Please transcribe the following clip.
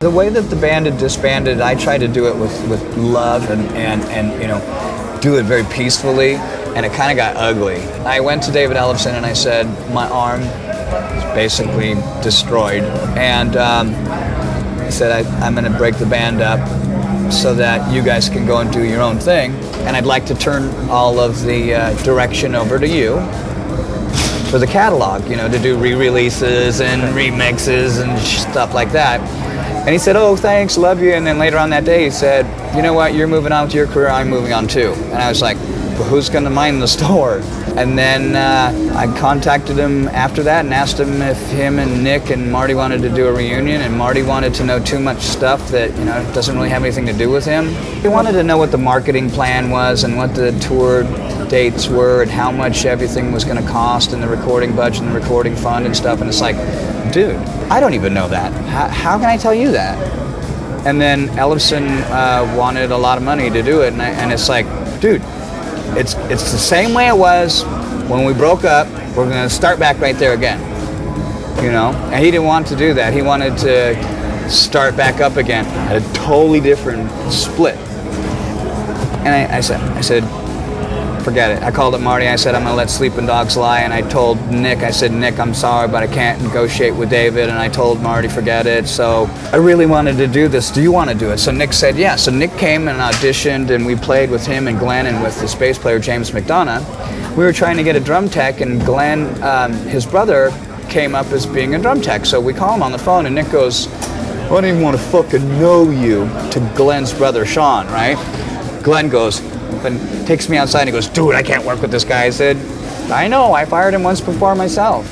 The way that the band had disbanded, I tried to do it with love and you know, do it very peacefully, and it kind of got ugly. I went to David Ellefson and I said, my arm is basically destroyed, and I said, I'm going to break the band up so that you guys can go and do your own thing, and I'd like to turn all of the direction over to you for the catalog, you know, to do re-releases and remixes and stuff like that. And he said, oh, thanks, love you. And then later on that day, he said, you know what, you're moving on with your career, I'm moving on too. And I was like, well, who's going to mind the store? And then I contacted him after that and asked him if him and Nick and Marty wanted to do a reunion. And Marty wanted to know too much stuff that, you know, doesn't really have anything to do with him. He wanted to know what the marketing plan was and what the tour dates were and how much everything was going to cost and the recording budget and the recording fund and stuff. And it's like, dude, I don't even know that. How can I tell you that? And then Ellefson wanted a lot of money to do it, and it's like, dude, it's the same way it was when we broke up. We're going to start back right there again, you know? And he didn't want to do that. He wanted to start back up again at a totally different split. And I said, forget it. I called up Marty. I said, I'm going to let sleeping dogs lie. And I told Nick, I said, Nick, I'm sorry, but I can't negotiate with David. And I told Marty, forget it. So I really wanted to do this. Do you want to do it? So Nick said, yeah. So Nick came and auditioned, and we played with him and Glenn and with the bass player, James McDonough. We were trying to get a drum tech, and Glenn, his brother, came up as being a drum tech. So we call him on the phone, and Nick goes, I don't even want to fucking know you, to Glenn's brother, Sean, right? Glenn goes, and takes me outside and he goes, dude, I can't work with this guy. I said, I know, I fired him once before myself.